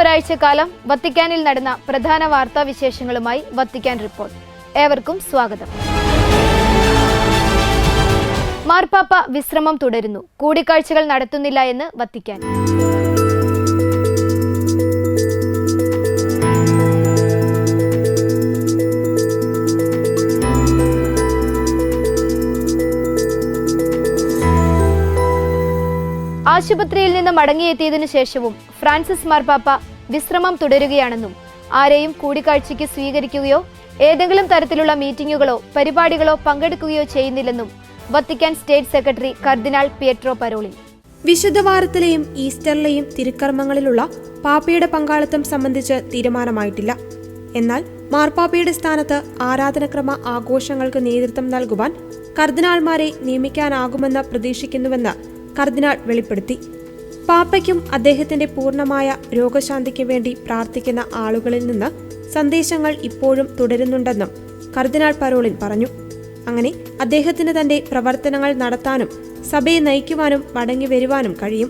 ഒരാഴ്ചക്കാലം വത്തിക്കാനിൽ നടന്ന പ്രധാന വാർത്താ വിശേഷങ്ങളുമായി വത്തിക്കാൻ റിപ്പോർട്ട്. ഏവർക്കും സ്വാഗതം. മാർപ്പാപ്പ വിശ്രമം തുടരുന്നു. കൂടിക്കാഴ്ചകൾ നടത്തുന്നില്ല എന്ന് വത്തിക്കാൻ. ആശുപത്രിയിൽ നിന്ന് മടങ്ങിയെത്തിയതിനു ശേഷവും ഫ്രാൻസിസ് മാർപ്പാപ്പ വിശ്രമം തുടരുകയാണെന്നും ആരെയും കൂടിക്കാഴ്ചയ്ക്ക് സ്വീകരിക്കുകയോ ഏതെങ്കിലും തരത്തിലുള്ള മീറ്റിംഗുകളോ പരിപാടികളോ പങ്കെടുക്കുകയോ ചെയ്യുന്നില്ലെന്നും വത്തിക്കാൻ സ്റ്റേറ്റ് സെക്രട്ടറി കർദിനാൾ പിയട്രോ പരോളിൻ. വിശുദ്ധവാരത്തിലെയും ഈസ്റ്ററിലെയും തിരുക്കർമ്മങ്ങളിലുള്ള പാപ്പയുടെ പങ്കാളിത്തം സംബന്ധിച്ച് തീരുമാനമായിട്ടില്ല. എന്നാൽ മാർപ്പാപ്പയുടെ സ്ഥാനത്ത് ആരാധനക്രമ ആഘോഷങ്ങൾക്ക് നേതൃത്വം നൽകുവാൻ കർദിനാൾമാരെ നിയമിക്കാനാകുമെന്ന് പ്രതീക്ഷിക്കുന്നുവെന്ന് കർദിനാൾ വെളിപ്പെടുത്തി. പാപ്പയ്ക്കും അദ്ദേഹത്തിന്റെ പൂർണ്ണമായ രോഗശാന്തിക്ക് വേണ്ടി പ്രാർത്ഥിക്കുന്ന ആളുകളിൽ നിന്ന് സന്ദേശങ്ങൾ ഇപ്പോഴും തുടരുന്നുണ്ടെന്നും കർദിനാൾ പരോളിൻ പറഞ്ഞു. അങ്ങനെ അദ്ദേഹത്തിന് തന്റെ പ്രവർത്തനങ്ങൾ നടത്താനും സഭയെ നയിക്കുവാനും മടങ്ങി വരുവാനും കഴിയും.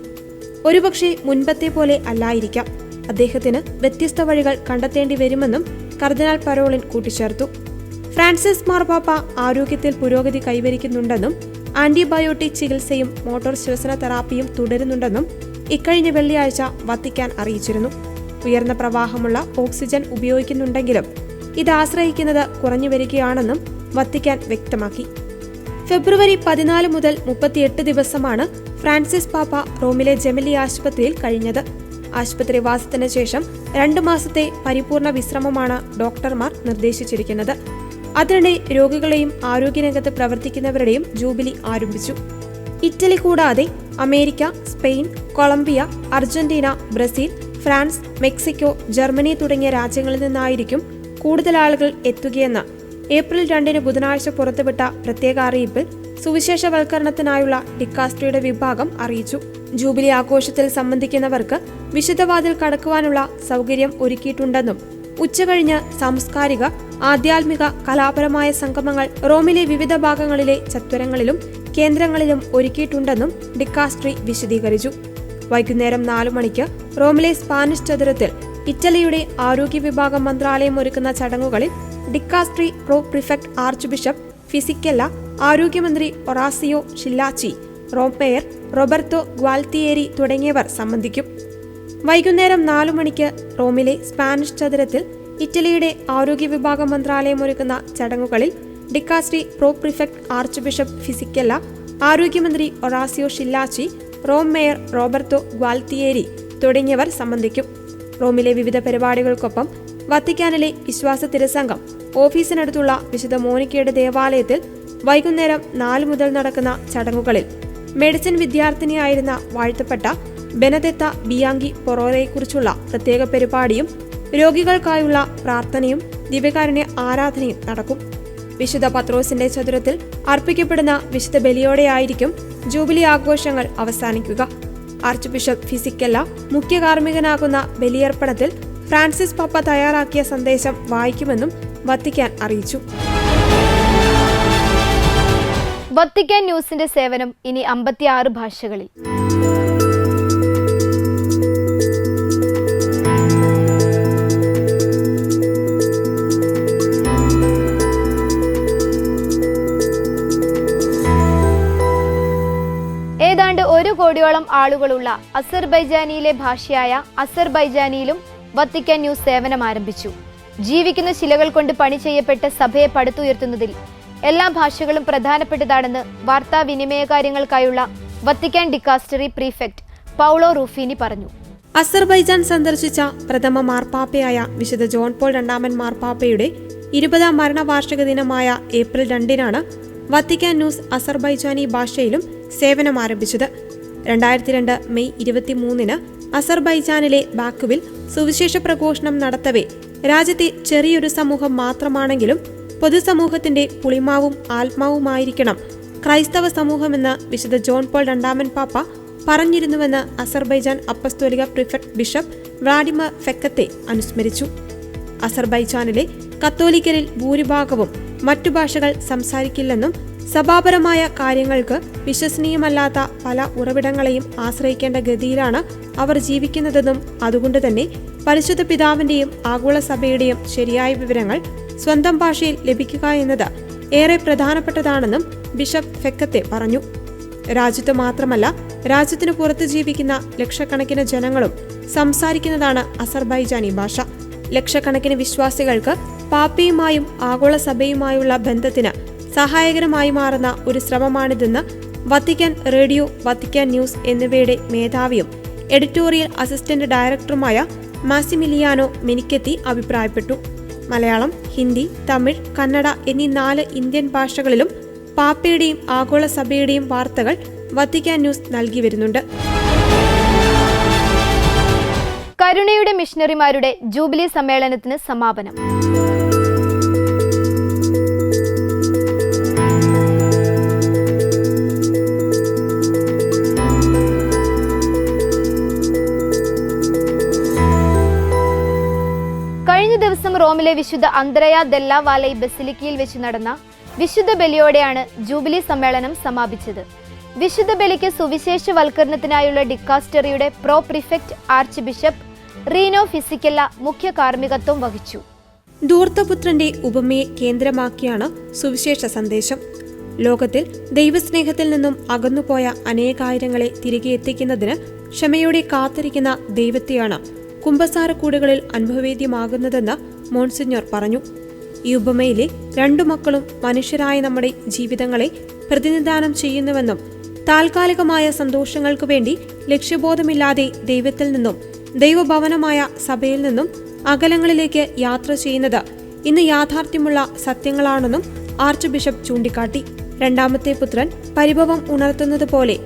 ഒരുപക്ഷെ മുൻപത്തെ പോലെ അല്ലായിരിക്കാം. അദ്ദേഹത്തിന് വ്യത്യസ്ത വഴികൾ കണ്ടെത്തേണ്ടി വരുമെന്നും കർദിനാൾ പരോളിൻ കൂട്ടിച്ചേർത്തു. ഫ്രാൻസിസ് മാർപ്പാപ്പ ആരോഗ്യത്തിൽ പുരോഗതി കൈവരിക്കുന്നുണ്ടെന്നും ആന്റിബയോട്ടിക് ചികിത്സയും മോട്ടോർ ശ്വസന തെറാപ്പിയും തുടരുന്നുണ്ടെന്നും ഇക്കഴിഞ്ഞ വെള്ളിയാഴ്ച വത്തിക്കാൻ അറിയിച്ചിരുന്നു. ഉയർന്ന പ്രവാഹമുള്ള ഓക്സിജൻ ഉപയോഗിക്കുന്നുണ്ടെങ്കിലും ഇത് ആശ്രയിക്കുന്നത് കുറഞ്ഞു വരികയാണെന്നും വത്തിക്കാൻ വ്യക്തമാക്കി. ഫെബ്രുവരി 14 മുതൽ 38 ദിവസമാണ് ഫ്രാൻസിസ് പാപ്പ റോമിലെ ജെമിലി ആശുപത്രിയിൽ കഴിഞ്ഞത്. ആശുപത്രിവാസത്തിന് ശേഷം 2 മാസത്തെ പരിപൂർണ വിശ്രമമാണ് ഡോക്ടർമാർ നിർദ്ദേശിച്ചിരിക്കുന്നത്. അതിനിടെ രോഗികളെയും ആരോഗ്യരംഗത്ത് പ്രവർത്തിക്കുന്നവരുടെയും ജൂബിലി ആരംഭിച്ചു. ഇറ്റലി കൂടാതെ America, Spain, Colombia, Argentina, Brazil, France, Mexico, Germany തുടങ്ങിയ രാജ്യങ്ങളിൽ നിന്നായിരിക്കും കൂടുതൽ ആളുകൾ എത്തുകയെന്ന് ഏപ്രിൽ 2 ബുധനാഴ്ച പുറത്തുവിട്ട പ്രത്യേക അറിയിപ്പിൽ സുവിശേഷവൽക്കരണത്തിനായുള്ള ഡിക്കാസ്ട്രിയുടെ വിഭാഗം അറിയിച്ചു. ജൂബിലി ആഘോഷത്തിൽ സംബന്ധിക്കുന്നവർക്ക് വിശുദ്ധവാതിൽ കടക്കുവാനുള്ള സൗകര്യം ഒരുക്കിയിട്ടുണ്ടെന്നും ഉച്ചകഴിഞ്ഞ് സാംസ്കാരിക, ആധ്യാത്മിക, കലാപരമായ സംഗമങ്ങൾ റോമിലെ വിവിധ ഭാഗങ്ങളിലെ ചത്വരങ്ങളിലും കേന്ദ്രങ്ങളിലും ഒരുക്കിയിട്ടുണ്ടെന്നും ഡിക്കാസ്ട്രി വിശദീകരിച്ചു. വൈകുന്നേരം 4 മണിക്ക് റോമിലെ സ്പാനിഷ് ചതുരത്തിൽ ഇറ്റലിയുടെ ആരോഗ്യ വിഭാഗം മന്ത്രാലയം ഒരുക്കുന്ന ചടങ്ങുകളിൽ dicastery pro prefect archbishop Fisichella, ആരോഗ്യമന്ത്രി Orazio Schillaci, Rome mayor Roberto Gualtieri തുടങ്ങിയവർ സംബന്ധിക്കും. വൈകുന്നേരം 4 മണിക്ക് റോമിലെ സ്പാനിഷ് ചതുരത്തിൽ ഇറ്റലിയുടെ ആരോഗ്യ വിഭാഗം മന്ത്രാലയം ഒരുക്കുന്ന ചടങ്ങുകളിൽ dicastery pro prefect archbishop Fisichella, ആരോഗ്യമന്ത്രി Orazio Schillaci, Rome mayor Roberto Gualtieri തുടങ്ങിയവർ സംബന്ധിക്കും. റോമിലെ വിവിധ പരിപാടികൾക്കൊപ്പം വത്തിക്കാനിലെ വിശ്വാസ തിരുസംഘം ഓഫീസിനടുത്തുള്ള വിശുദ്ധ മോനിക്കയുടെ ദേവാലയത്തിൽ വൈകുന്നേരം 4 മുതൽ നടക്കുന്ന ചടങ്ങുകളിൽ മെഡിസിൻ വിദ്യാർത്ഥിനിയായിരുന്ന വാഴ്ത്തപ്പെട്ട ബെനദെത്ത ബിയാങ്കി പൊറോറയെക്കുറിച്ചുള്ള പ്രത്യേക പരിപാടിയും രോഗികൾക്കായുള്ള പ്രാർത്ഥനയും ദിവ്യകാരുണ്യ ആരാധനയും നടക്കും. വിശുദ്ധ പത്രോസിന്റെ ചതുരത്തിൽ അർപ്പിക്കപ്പെടുന്ന വിശുദ്ധ ബലിയോടെയായിരിക്കും ജൂബിലി ആഘോഷങ്ങൾ അവസാനിക്കുക. ആർച്ച് ബിഷപ്പ് ഫിസിക്കെല്ല മുഖ്യ കാർമ്മികനാകുന്ന ബലിയർപ്പണത്തിൽ ഫ്രാൻസിസ് പാപ്പ തയ്യാറാക്കിയ സന്ദേശം വായിക്കുമെന്നും വത്തിക്കാൻ അറിയിച്ചു. വത്തിക്കാൻ ന്യൂസിന്റെ സേവനം ഇനി 56 ഭാഷകളിൽ. ഏതാണ്ട് 1 കോടിയോളം ആളുകളുള്ള അസർബൈജാനിയിലെ ഭാഷയായ അസർബൈജാനിയിലും വത്തിക്കാൻ ന്യൂസ് സേവനം ആരംഭിച്ചു. ജീവിക്കുന്ന ശിലകൾ കൊണ്ട് പണി ചെയ്യപ്പെട്ട സഭയെ പടുത്തുയർത്തുന്നതിൽ എല്ലാ ഭാഷകളും പ്രധാനപ്പെട്ടതാണെന്ന് വാർത്താവിനിമയ കാര്യങ്ങൾക്കായുള്ള വത്തിക്കാൻ ഡിക്കാസ്റ്ററി പ്രീഫെക്ട് പൗളോ റൂഫീനി പറഞ്ഞു. അസർബൈജാൻ സന്ദർശിച്ച പ്രഥമ മാർപ്പാപ്പയായ വിശുദ്ധ ജോൺ പോൾ 2 മാർപ്പാപ്പയുടെ 20ാം മരണവാർഷിക ദിനമായ ഏപ്രിൽ 2 വത്തിക്കാൻ ന്യൂസ് അസർബൈജാനി ഭാഷയിലും സേവനം ആരംഭിച്ചത്. 2002 മെയ് 23 അസർബൈജാനിലെ ബാക്കുവിൽ സുവിശേഷ പ്രഘോഷണം നടത്തവേ രാജ്യത്തെ ചെറിയൊരു സമൂഹം മാത്രമാണെങ്കിലും പൊതുസമൂഹത്തിന്റെ പുളിമാവും ആത്മാവുമായിരിക്കണം ക്രൈസ്തവ സമൂഹമെന്ന് വിശുദ്ധ ജോൺ പോൾ 2 പാപ്പ പറഞ്ഞിരുന്നുവെന്ന് അസർബൈജാൻ അപ്പസ്തോലിക പ്രിഫെക്ട് ബിഷപ്പ് വ്ളാഡിമർ ഫെക്കത്തെ അനുസ്മരിച്ചു. അസർബൈജാനിലെ കത്തോലിക്കരിൽ ഭൂരിഭാഗവും മറ്റു ഭാഷകൾ സംസാരിക്കില്ലെന്നും സഭാപരമായ കാര്യങ്ങൾക്ക് വിശ്വസനീയമല്ലാത്ത പല ഉറവിടങ്ങളെയും ആശ്രയിക്കേണ്ട ഗതിയിലാണ് അവർ ജീവിക്കുന്നതെന്നും അതുകൊണ്ട് തന്നെ പരിശുദ്ധ പിതാവിന്റെയും ആഗോള സഭയുടെയും ശരിയായ വിവരങ്ങൾ സ്വന്തം ഭാഷയിൽ ലഭിക്കുക എന്നത് ഏറെ പ്രധാനപ്പെട്ടതാണെന്നും ബിഷപ്പ് ഫെക്കത്തെ പറഞ്ഞു. രാജ്യത്ത് മാത്രമല്ല, രാജ്യത്തിനു പുറത്ത് ജീവിക്കുന്ന ലക്ഷക്കണക്കിന് ജനങ്ങളും സംസാരിക്കുന്നതാണ് അസർബൈജാനി ഭാഷ. ലക്ഷക്കണക്കിന് വിശ്വാസികൾക്ക് പാപ്പയുമായും ആഗോള സഭയുമായുള്ള ബന്ധത്തിന് സഹായകരമായി മാറുന്ന ഒരു ശ്രമമാണിതെന്ന് വത്തിക്കാൻ റേഡിയോ, വത്തിക്കാൻ ന്യൂസ് എന്നിവയുടെ മേധാവിയും എഡിറ്റോറിയൽ അസിസ്റ്റന്റ് ഡയറക്ടറുമായ മാസിമിലിയാനോ മെനിക്കെത്തി അഭിപ്രായപ്പെട്ടു. മലയാളം, ഹിന്ദി, തമിഴ്, കന്നഡ എന്നീ 4 ഇന്ത്യൻ ഭാഷകളിലും പാപ്പയുടെയും ആഗോള സഭയുടെയും വാർത്തകൾ വത്തിക്കാൻ ന്യൂസ് നൽകി വരുന്നുണ്ട്. കരുണയുടെ മിഷണറിമാരുടെ ജൂബിലി സമ്മേളനത്തിന് സമാപനം. കഴിഞ്ഞ ദിവസം റോമിലെ വിശുദ്ധ അന്ത്രയ ദെല്ല വാലൈ ബസിലിക്കയിൽ വെച്ച് നടന്ന വിശുദ്ധ ബലിയോടെയാണ് ജൂബിലി സമ്മേളനം സമാപിച്ചത്. വിശുദ്ധ ബലിക്ക് സുവിശേഷവൽക്കരണത്തിനായുള്ള ഡിക്കാസ്റ്ററിയുടെ pro prefect archbishop Rino Fisichella മുഖ്യ കാർമ്മികത്വം വഹിച്ചു. ധൂർത്തപുത്രന്റെ ഉപമയെ കേന്ദ്രമാക്കിയാണ് സുവിശേഷ സന്ദേശം. ലോകത്തിൽ ദൈവസ്നേഹത്തിൽ നിന്നും അകന്നുപോയ അനേകായിരങ്ങളെ തിരികെ എത്തിക്കുന്നതിന് ക്ഷമയോടെ കാത്തിരിക്കുന്ന ദൈവത്തെയാണ് കുമ്പസാരക്കൂടുകളിൽ അനുഭവേദ്യമാകുന്നതെന്ന് മോൺസിഞ്ഞോർ പറഞ്ഞു. ഈ ഉപമയിലെ 2 മക്കളും മനുഷ്യരായ നമ്മുടെ ജീവിതങ്ങളെ പ്രതിനിധാനം ചെയ്യുന്നുവെന്നും താൽക്കാലികമായ സന്തോഷങ്ങൾക്കു വേണ്ടി ലക്ഷ്യബോധമില്ലാതെ ദൈവത്തിൽ നിന്നും ദൈവഭവനമായ സഭയിൽ നിന്നും അകലങ്ങളിലേക്ക് യാത്ര ചെയ്യുന്നത് ഇന്ന് യാഥാർത്ഥ്യമുള്ള സത്യങ്ങളാണെന്നും ആർച്ച് ബിഷപ്പ് ചൂണ്ടിക്കാട്ടി. 2ാമത്തെ പുത്രൻ പരിഭവം ഉണർത്തുന്നത് പോലെ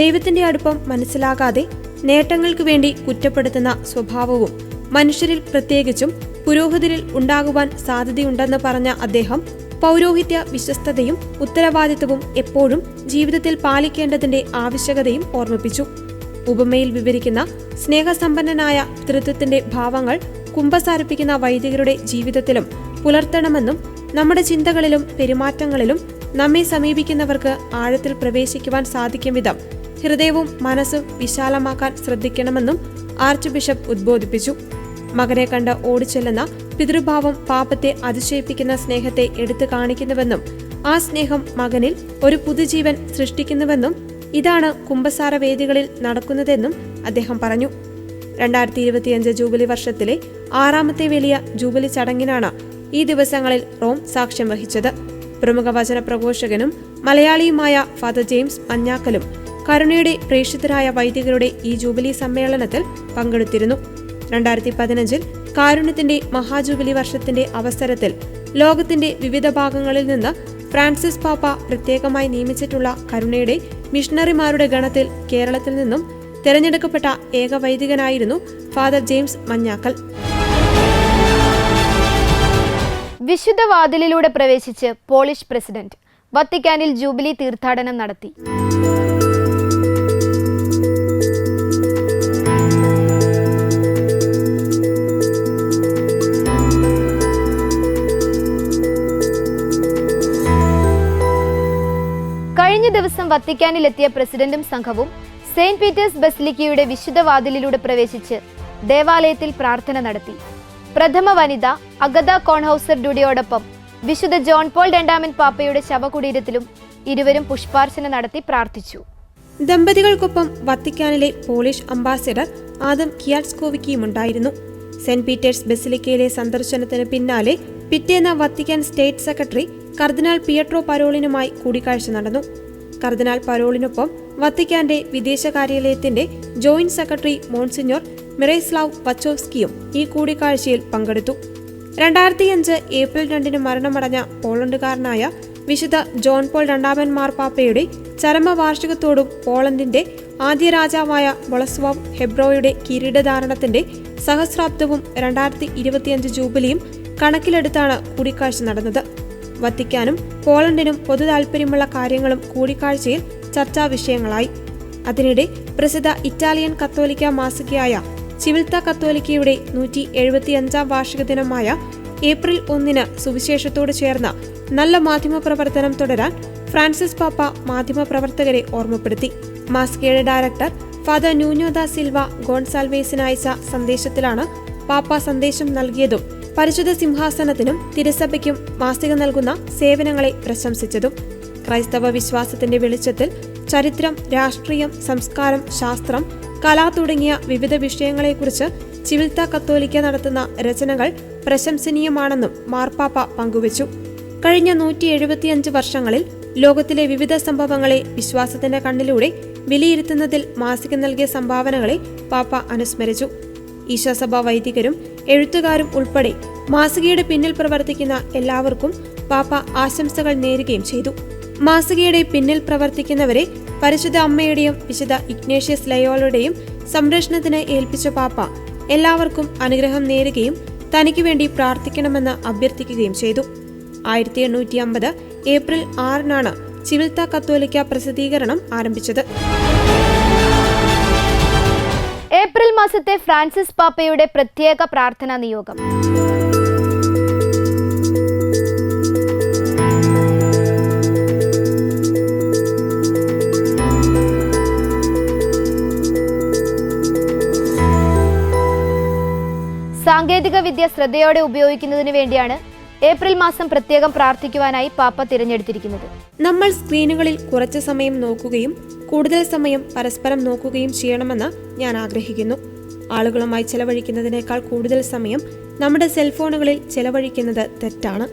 ദൈവത്തിന്റെ അടുപ്പം മനസ്സിലാകാതെ നേട്ടങ്ങൾക്ക് വേണ്ടി കുറ്റപ്പെടുത്തുന്ന സ്വഭാവവും മനുഷ്യരിൽ, പ്രത്യേകിച്ചും പുരോഹിതരിൽ ഉണ്ടാകുവാൻ സാധ്യതയുണ്ടെന്ന് പറഞ്ഞ അദ്ദേഹം പൗരോഹിത്യ വിശ്വസ്തതയും ഉത്തരവാദിത്വവും എപ്പോഴും ജീവിതത്തിൽ പാലിക്കേണ്ടതിന്റെ ആവശ്യകതയും ഓർമ്മിപ്പിച്ചു. ഉപമയിൽ വിവരിക്കുന്ന സ്നേഹസമ്പന്നനായ തൃത്വത്തിന്റെ ഭാവങ്ങൾ കുമ്പസാരിപ്പിക്കുന്ന വൈദികരുടെ ജീവിതത്തിലും പുലർത്തണമെന്നും നമ്മുടെ ചിന്തകളിലും പെരുമാറ്റങ്ങളിലും നമ്മെ സമീപിക്കുന്നവർക്ക് ആഴത്തിൽ പ്രവേശിക്കുവാൻ സാധിക്കും വിധം ഹൃദയവും മനസ്സും വിശാലമാക്കാൻ ശ്രദ്ധിക്കണമെന്നും ആർച്ച് ബിഷപ്പ് ഉദ്ബോധിപ്പിച്ചു. മകനെ കണ്ട് ഓടിച്ചെല്ലുന്ന പിതൃഭാവം പാപത്തെ അതിശയിപ്പിക്കുന്ന സ്നേഹത്തെ എടുത്തു കാണിക്കുന്നുവെന്നും ആ സ്നേഹം മകനിൽ ഒരു പുതുജീവൻ സൃഷ്ടിക്കുന്നുവെന്നും ഇതാണ് കുമ്പസാര വേദികളിൽ നടക്കുന്നതെന്നും അദ്ദേഹം പറഞ്ഞു. 2025 ജൂബിലി വർഷത്തിലെ 6ാമത്തെ വലിയ ജൂബിലി ചടങ്ങിനാണ് ഈ ദിവസങ്ങളിൽ റോം സാക്ഷ്യം വഹിച്ചത്. പ്രമുഖ വചന പ്രഘോഷകനും മലയാളിയുമായ ഫാദർ ജെയിംസ് മഞ്ഞാക്കലും കരുണയുടെ പ്രേക്ഷിതരായ വൈദികരുടെ ഈ ജൂബിലി സമ്മേളനത്തിൽ പങ്കെടുത്തിരുന്നു. 2015 കാരുണ്യത്തിന്റെ മഹാജൂബിലി വർഷത്തിന്റെ അവസരത്തിൽ ലോകത്തിന്റെ വിവിധ ഭാഗങ്ങളിൽ നിന്ന് ഫ്രാൻസിസ് പാപ്പ പ്രത്യേകമായി നിയമിച്ചിട്ടുള്ള കരുണയുടെ മിഷണറിമാരുടെ ഗണത്തിൽ കേരളത്തിൽ നിന്നും തെരഞ്ഞെടുക്കപ്പെട്ട ഏക വൈദികനായിരുന്നു ഫാദർ ജെയിംസ് മഞ്ഞാക്കൽ. വിശുദ്ധ വാതിലിലൂടെ പ്രവേശിച്ച് പോളിഷ് പ്രസിഡന്റ് വത്തിക്കാനിൽ ജൂബിലി തീർത്ഥാടനം നടത്തി. കഴിഞ്ഞ ദിവസം വത്തിക്കാനിലെത്തിയ പ്രസിഡന്റും സംഘവും സെയിന്റ് പീറ്റേഴ്സ് ബസിലിക്കയുടെ വിശുദ്ധ വാതിലിലൂടെ പ്രവേശിച്ച് ദേവാലയത്തിൽ പ്രാർത്ഥന നടത്തി. പ്രഥമ വനിത അഗത കോൺഹൌസർ ഡുഡിയോടൊപ്പം വിശുദ്ധ ജോൺ പോൾ 2 പാപ്പയുടെ ശവകുടീരത്തിലും ഇരുവരും പുഷ്പാർച്ചന നടത്തി പ്രാർത്ഥിച്ചു. ദമ്പതികൾക്കൊപ്പം വത്തിക്കാനിലെ പോളിഷ് അംബാസിഡർ ആദം കിയാറ്റ്സ്കോവിക്കിയുമുണ്ടായിരുന്നു. സെന്റ് പീറ്റേഴ്സ് ബസിലിക്കയിലെ സന്ദർശനത്തിന് പിന്നാലെ പിറ്റേന്ന് വത്തിക്കാൻ സ്റ്റേറ്റ് സെക്രട്ടറി കർദിനാൾ പിയട്രോ പരോളിനുമായി കൂടിക്കാഴ്ച നടന്നു. കർദിനാൾ പരോളിനൊപ്പം വത്തിക്കാന്റെ വിദേശകാര്യാലയത്തിന്റെ ജോയിന്റ് സെക്രട്ടറി മോൺസിഞ്ഞോർ മിറേസ്ലാവ് വച്ചോവ്സ്കിയും ഈ കൂടിക്കാഴ്ചയിൽ പങ്കെടുത്തു. 2005 ഏപ്രിൽ 2 മരണമടഞ്ഞ പോളണ്ടുകാരനായ വിശുദ്ധ ജോൺ പോൾ 2 മാർപ്പാപ്പയുടെ ചരമവാർഷികത്തോടും പോളണ്ടിന്റെ ആദ്യ രാജാവായ ബൊളസ്വാവ് ഹെബ്രോയുടെ കിരീടധാരണത്തിന്റെ സഹസ്രാബ്ദവും 2025 ജൂബിലിയും കണക്കിലെടുത്താണ് കൂടിക്കാഴ്ച നടന്നത്. വത്തിക്കാനും പോളണ്ടിനും പൊതു താൽപര്യമുള്ള കാര്യങ്ങളും കൂടിക്കാഴ്ചയിൽ ചർച്ചാ വിഷയങ്ങളായി. അതിനിടെ പ്രസിദ്ധ ഇറ്റാലിയൻ കത്തോലിക്ക മാസികയായ ചിവിൽത്ത കത്തോലിക്കയുടെ 175 വാർഷിക ദിനമായ ഏപ്രിൽ 1 സുവിശേഷത്തോട് ചേർന്ന നല്ല മാധ്യമപ്രവർത്തനം തുടരാൻ ഫ്രാൻസിസ് പാപ്പ മാധ്യമപ്രവർത്തകരെ ഓർമ്മപ്പെടുത്തി. മാസികയുടെ director father Nuno da Silva ഗോൺസാൽവേസിന് അയച്ച സന്ദേശത്തിലാണ് പാപ്പ സന്ദേശം നൽകിയതും പരിശുദ്ധ സിംഹാസനത്തിനും തിരുസഭയ്ക്കും മാസിക നൽകുന്ന സേവനങ്ങളെ പ്രശംസിച്ചതും ക്രൈസ്തവ വിശ്വാസത്തിന്റെ വെളിച്ചത്തിൽ ചരിത്രം, രാഷ്ട്രീയം, സംസ്കാരം, ശാസ്ത്രം, കല തുടങ്ങിയ വിവിധ വിഷയങ്ങളെക്കുറിച്ച് ചിവിൽത്ത കത്തോലിക്ക നടത്തുന്ന രചനകൾ പ്രശംസനീയമാണെന്നും മാർപ്പാപ്പ പങ്കുവച്ചു. കഴിഞ്ഞ 175 വർഷങ്ങളിൽ ലോകത്തിലെ വിവിധ സംഭവങ്ങളെ വിശ്വാസത്തിന്റെ കണ്ണിലൂടെ വിലയിരുത്തുന്നതിൽ മാസിക നൽകിയ സംഭാവനകളെ പാപ്പ അനുസ്മരിച്ചു. ഈശോസഭ വൈദികരും എഴുത്തുകാരും ഉൾപ്പെടെ മാസികയുടെ പിന്നിൽ പ്രവർത്തിക്കുന്ന എല്ലാവർക്കും പാപ്പ ആശംസകൾ നേരുകയും ചെയ്തു. മാസികയുടെ പിന്നിൽ പ്രവർത്തിക്കുന്നവരെ പരിശുദ്ധ അമ്മയുടെയും വിശുദ്ധ ഇഗ്നേഷ്യസ് ലയോളയുടെയും സംരക്ഷണത്തിന് ഏൽപ്പിച്ച പാപ്പ എല്ലാവർക്കും അനുഗ്രഹം നേരുകയും തനിക്ക് വേണ്ടി പ്രാർത്ഥിക്കണമെന്ന് അഭ്യർത്ഥിക്കുകയും ചെയ്തു. 1850 ഏപ്രിൽ 6-നാണ് ചിവിൽത്ത കത്തോലിക്ക പ്രസിദ്ധീകരണം ആരംഭിച്ചത്. ഏപ്രിൽ മാസത്തെ ഫ്രാൻസിസ് പാപ്പയുടെ പ്രത്യേക പ്രാർത്ഥനാ നിയോഗം. സാങ്കേതിക വിദ്യ ശ്രദ്ധയോടെ ഉപയോഗിക്കുന്നതിന് വേണ്ടിയാണ് ഏപ്രിൽ മാസം പ്രത്യേകം പ്രാർത്ഥിക്കുവാനായി പാപ്പ തിരഞ്ഞെടുത്തിരിക്കുന്നത്. നമ്മൾ സ്ക്രീനുകളിൽ കുറച്ച് സമയം നോക്കുകയും കൂടുതൽ സമയം പരസ്പരം നോക്കുകയും ചെയ്യണമെന്ന് ഞാൻ ആഗ്രഹിക്കുന്നു. ആളുകളുമായി ചെലവഴിക്കുന്നതിനേക്കാൾ കൂടുതൽ സമയം നമ്മുടെ സെൽഫോണുകളിൽ ചെലവഴിക്കുന്നത് തെറ്റാണ്.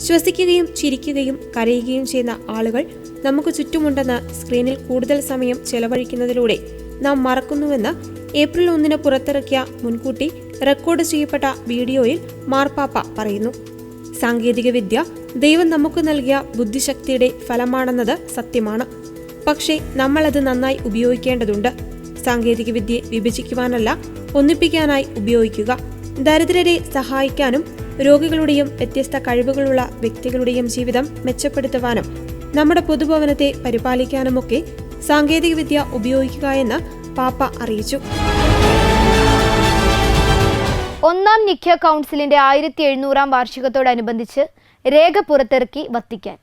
ശ്വസിക്കുകയും ചിരിക്കുകയും കരയുകയും ചെയ്യുന്ന ആളുകൾ നമുക്ക് ചുറ്റുമുണ്ടെന്ന് സ്ക്രീനിൽ കൂടുതൽ സമയം ചെലവഴിക്കുന്നതിലൂടെ നാം മറക്കുന്നുവെന്ന് ഏപ്രിൽ 1-ന് പുറത്തിറക്കിയ മുൻകൂട്ടി റെക്കോർഡ് ചെയ്യപ്പെട്ട വീഡിയോയിൽ മാർപ്പാപ്പ പറയുന്നു. സാങ്കേതിക വിദ്യ ദൈവം നമുക്ക് നൽകിയ ബുദ്ധിശക്തിയുടെ ഫലമാണെന്നത് സത്യമാണ്. പക്ഷേ നമ്മളത് നന്നായി ഉപയോഗിക്കേണ്ടതുണ്ട്. സാങ്കേതിക വിദ്യയെ വിഭജിക്കുവാനല്ല, ഒന്നിപ്പിക്കാനായി ഉപയോഗിക്കുക. ദരിദ്രരെ സഹായിക്കാനും രോഗികളുടെയും വ്യത്യസ്ത കഴിവുകളുള്ള വ്യക്തികളുടെയും ജീവിതം മെച്ചപ്പെടുത്തുവാനും നമ്മുടെ പൊതുഭവനത്തെ പരിപാലിക്കാനുമൊക്കെ സാങ്കേതിക വിദ്യ ഉപയോഗിക്കുക എന്ന് പാപ്പ അറിയിച്ചു. ഒന്നാം നിഖ്യ കൗൺസിലിന്റെ 1700-ാം വാർഷികത്തോടനുബന്ധിച്ച് രേഖ പുറത്തിറക്കി വത്തിക്കാൻ.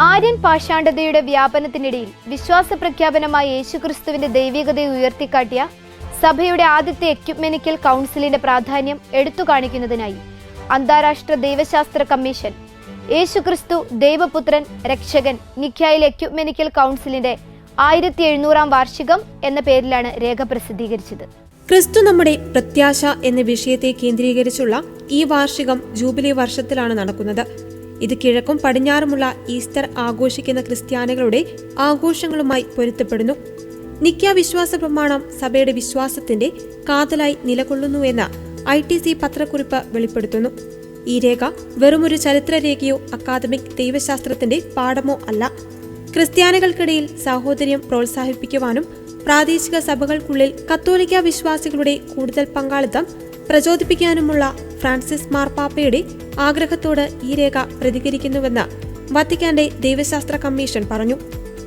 ആര്യൻ പാഷാണ്ഡതയുടെ വ്യാപനത്തിനിടയിൽ വിശ്വാസ പ്രഖ്യാപനമായ യേശുക്രിസ്തുവിന്റെ ദൈവികതയെ ഉയർത്തിക്കാട്ടിയ സഭയുടെ ആദ്യത്തെ എക്യുമെനിക്കൽ കൗൺസിലിന്റെ പ്രാധാന്യം എടുത്തു കാണിക്കുന്നതിനായി അന്താരാഷ്ട്ര ദൈവശാസ്ത്ര കമ്മീഷൻ യേശുക്രിസ്തു ദൈവപുത്രൻ രക്ഷകൻ നിഖ്യായിൽ എക്യുമെനിക്കൽ കൗൺസിലിന്റെ 1700-ാം വാർഷികം എന്ന പേരിലാണ് രേഖ പ്രസിദ്ധീകരിച്ചത്. ക്രിസ്തു നമ്മുടെ പ്രത്യാശ എന്ന വിഷയത്തെ കേന്ദ്രീകരിച്ചുള്ള ഈ വാർഷികം ജൂബിലി വർഷത്തിലാണ് നടക്കുന്നത്. ഇത് കിഴക്കും പടിഞ്ഞാറുമുള്ള ഈസ്റ്റർ ആഘോഷിക്കുന്ന ക്രിസ്ത്യാനികളുടെ ആഘോഷങ്ങളുമായി പൊരുത്തപ്പെടുന്നു. നിഖ്യ വിശ്വാസ പ്രമാണം സഭയുടെ വിശ്വാസത്തിന്റെ കാതലായി നിലകൊള്ളുന്നുവെന്ന് ITC പത്രക്കുറിപ്പ് വെളിപ്പെടുത്തുന്നു. ഈ രേഖ വെറുമൊരു ചരിത്രരേഖയോ അക്കാദമിക് ദൈവശാസ്ത്രത്തിന്റെ പാഠമോ അല്ല. ക്രിസ്ത്യാനികൾക്കിടയിൽ സാഹോദര്യം പ്രോത്സാഹിപ്പിക്കുവാനും പ്രാദേശിക സഭകൾക്കുള്ളിൽ കത്തോലിക്ക വിശ്വാസികളുടെ കൂടുതൽ പങ്കാളിത്തം പ്രചോദിപ്പിക്കാനുമുള്ള ഫ്രാൻസിസ് മാർപ്പാപ്പയുടെ ആഗ്രഹത്തോട് ഈ രേഖ പ്രതികരിക്കുന്നുവെന്ന് വത്തിക്കാന്റെ ദൈവശാസ്ത്ര കമ്മീഷൻ പറഞ്ഞു.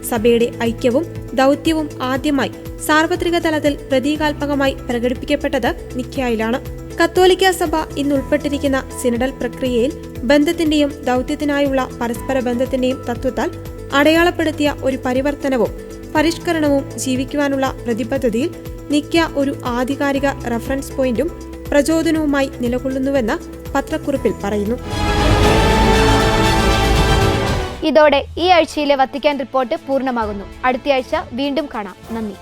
സഭയുടെ ഐക്യവും ദൗത്യവും ആദ്യമായി സാർവത്രിക തലത്തിൽ പ്രതീകാത്മകമായി പ്രകടിപ്പിക്കപ്പെട്ടത് നിഖ്യായിലാണ്. കത്തോലിക്ക സഭ ഇന്ന് ഉൾപ്പെട്ടിരിക്കുന്ന സിനഡൽ പ്രക്രിയയിൽ ബന്ധത്തിന്റെയും ദൗത്യത്തിനായുള്ള പരസ്പര ബന്ധത്തിന്റെയും തത്വത്താൽ അടയാളപ്പെടുത്തിയ ഒരു പരിവർത്തനവും പരിഷ്കരണവും ജീവിക്കുവാനുള്ള പ്രതിബദ്ധതയിൽ നിഖ്യ ഒരു ആധികാരിക റഫറൻസ് പോയിന്റും പ്രചോദനവുമായി നിലകൊള്ളുന്നുവെന്ന് പത്രക്കുറിപ്പിൽ പറയുന്നു. ഇതോടെ ഈ ആഴ്ചയിലെ വത്തിക്കാൻ റിപ്പോർട്ട് പൂർണ്ണമാകുന്നു. അടുത്തയാഴ്ച വീണ്ടും കാണാം. നന്ദി.